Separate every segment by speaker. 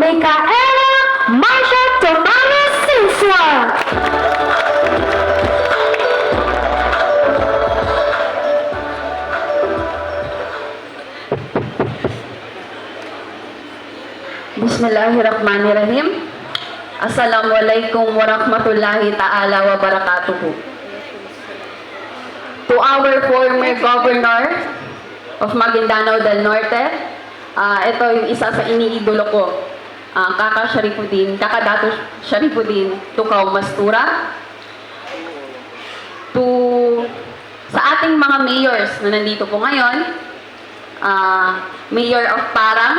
Speaker 1: Micaela Marcia Tomanes Sinsua.
Speaker 2: Bismillahirrahmanirrahim. Assalamualaikum warahmatullahi ta'ala wa barakatuhu. To our former governor of Maguindanao del Norte, ito yung isa sa iniidolo ko, Kakadato Sharifuddin Tukaw Mastura. Sa ating mga mayors na nandito po ngayon, Mayor of Parang,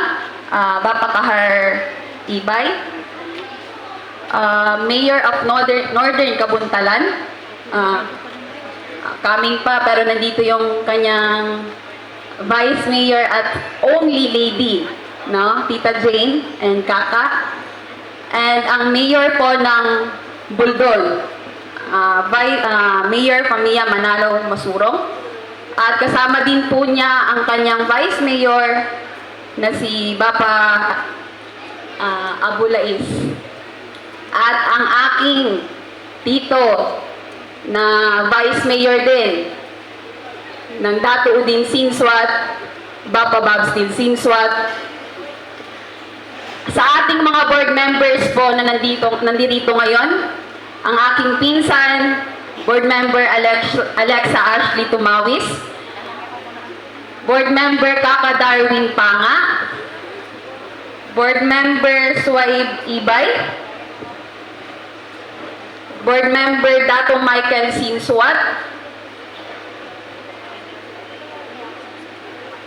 Speaker 2: Bapakahar Ibay, Mayor of Northern Kabuntalan, coming pa pero nandito yung kanyang Vice Mayor at only lady, no? Tita Jane and Kaka, and ang Mayor po ng Buldol, Mayor Pamia Manalo Masurong, at kasama din po niya ang kanyang Vice Mayor na si Bapa Abulais, at ang aking tito na Vice Mayor din ng Dato Udin Sinswat, Bapa Babstil Sinswat. Sa ating mga board members po na nandito ngayon, ang aking pinsan, Board Member Alexa Ashley Tumawis, Board Member Kaka Darwin Panga, Board Member Suwaib Ibay, Board Member Dato Michael Sinswat,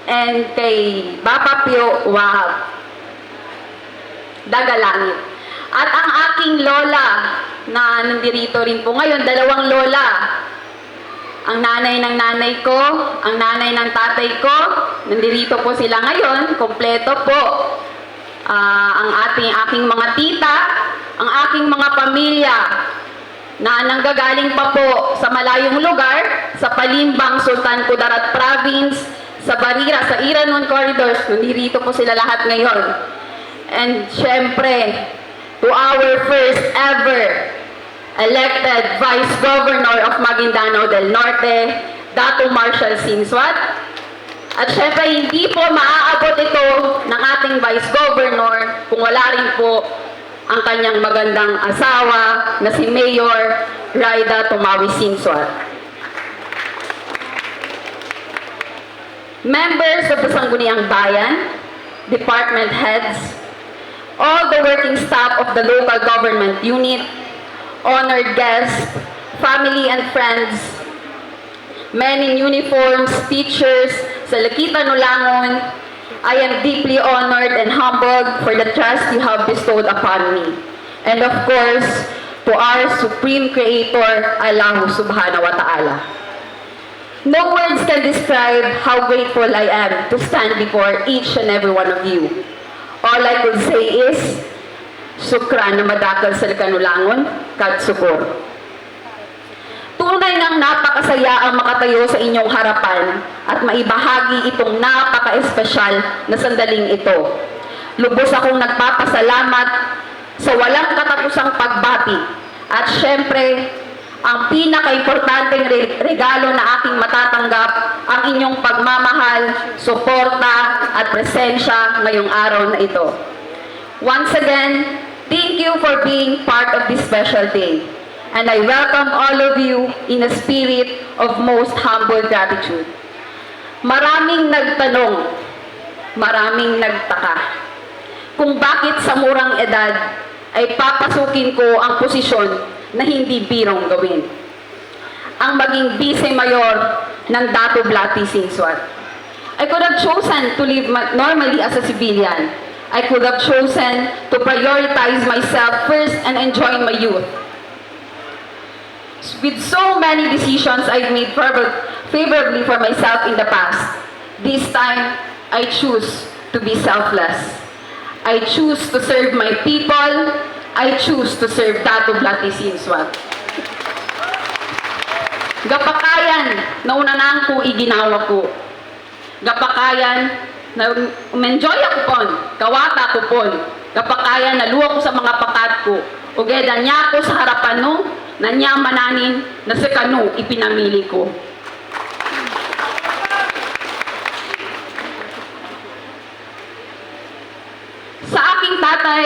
Speaker 2: and kay Bapa Pio Wahab Dagalangit. At ang aking lola na nandito rin po ngayon, dalawang lola. Ang nanay ng nanay ko, ang nanay ng tatay ko, nandito po sila ngayon, kompleto po. Ang aking mga tita, ang aking mga pamilya na nanggagaling pa po sa malayong lugar, sa Palimbang, Sultan Kudarat Province, sa Barira, sa Iranon Corridors, nandito po sila lahat ngayon. And syempre, to our first ever elected Vice Governor of Maguindanao del Norte, Dato Marshall Sinswat. At syempre, hindi po maaabot ito ng ating Vice Governor kung wala rin po ang kanyang magandang asawa na si Mayor Raida Tumawi Sinswat. Members of the Sangguniang Bayan, department heads, all the working staff of the local government unit, honored guests, family and friends, men in uniforms, teachers, sa Lakita Nulangon, I am deeply honored and humbled for the trust you have bestowed upon me. And of course, to our Supreme Creator, Allah Subhanahu wa Ta'ala. No words can describe how grateful I am to stand before each and every one of you. All I could say is, sukran na madakal sa Kanulangon, katsukor. Tunay ng napakasaya ang makatayo sa inyong harapan at maibahagi itong napaka-espesyal na sandaling ito. Lubos akong nagpapasalamat sa walang katapusang pagbati at syempre, ang pinaka-importanteng regalo na aking matatanggap, ang inyong pagmamahal, suporta at presensya ngayong araw na ito. Once again, thank you for being part of this special day. And I welcome all of you in a spirit of most humble gratitude. Maraming nagtanong, maraming nagtaka, kung bakit sa murang edad ay papasukin ko ang posisyon na hindi birong gawin. Ang maging vice-mayor ng Dato Blati Sinswat. I could have chosen to live normally as a civilian. I could have chosen to prioritize myself first and enjoy my youth. With so many decisions I've made favorably for myself in the past, this time, I choose to be selfless. I choose to serve my people. I choose to serve Dato Blati Sinswat. Gapakayan na unanang ko iginawa ko. Gapakayan na umenjoy ako pon, kawata ko pon. Kapakaya naluwa ko sa mga pakat ko. Ugeda niya ko sa harapan no, na niya mananin na sa kanu ipinamili ko. Sa aking tatay,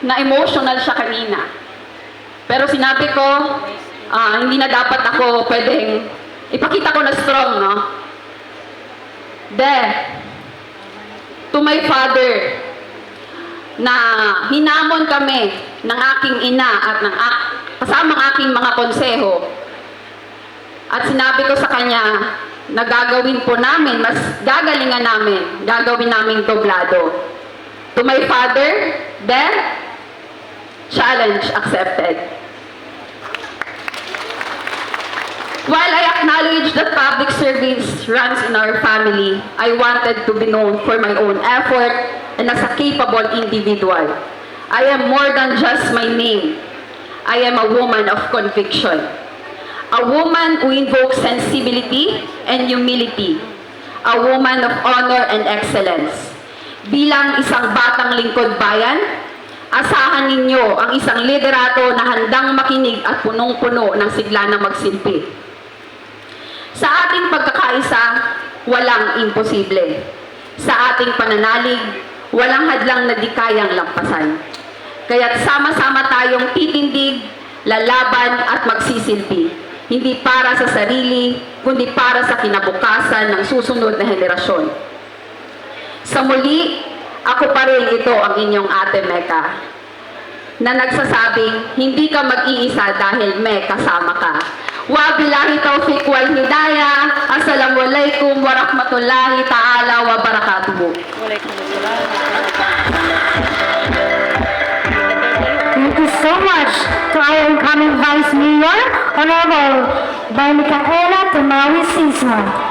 Speaker 2: na emotional siya kanina. Pero sinabi ko, hindi na dapat ako pwedeng ipakita ko na strong, no? To my father, na hinamon kami ng aking ina at ng kasama ang aking mga konseho. At sinabi ko sa kanya na gagawin po namin, mas gagalingan namin, gagawin namin doblado. To my father, challenge accepted. While I acknowledge that public service runs in our family, I wanted to be known for my own effort and as a capable individual. I am more than just my name. I am a woman of conviction. A woman who invokes sensibility and humility. A woman of honor and excellence. Bilang isang batang lingkod bayan, asahan ninyo ang isang liderato na handang makinig at punong-puno ng sigla na magsilbi. Sa ating pagkakaisa, walang imposible. Sa ating pananalig, walang hadlang na di kayang lampasan. Kaya't sama-sama tayong titindig, lalaban at magsisilbi. Hindi para sa sarili, kundi para sa kinabukasan ng susunod na henerasyon. Sa muli, ako pa rin ito ang inyong Ate Mecca, na nagsasabing, hindi ka mag-iisa dahil may kasama ka. Wabillahi taufiq wal hidayah. Assalamualaikum warahmatullahi ta'ala wabarakatuh.
Speaker 1: Thank you so much to our incoming Vice Mayor, Honorable by Micaela Tomawi Siswan.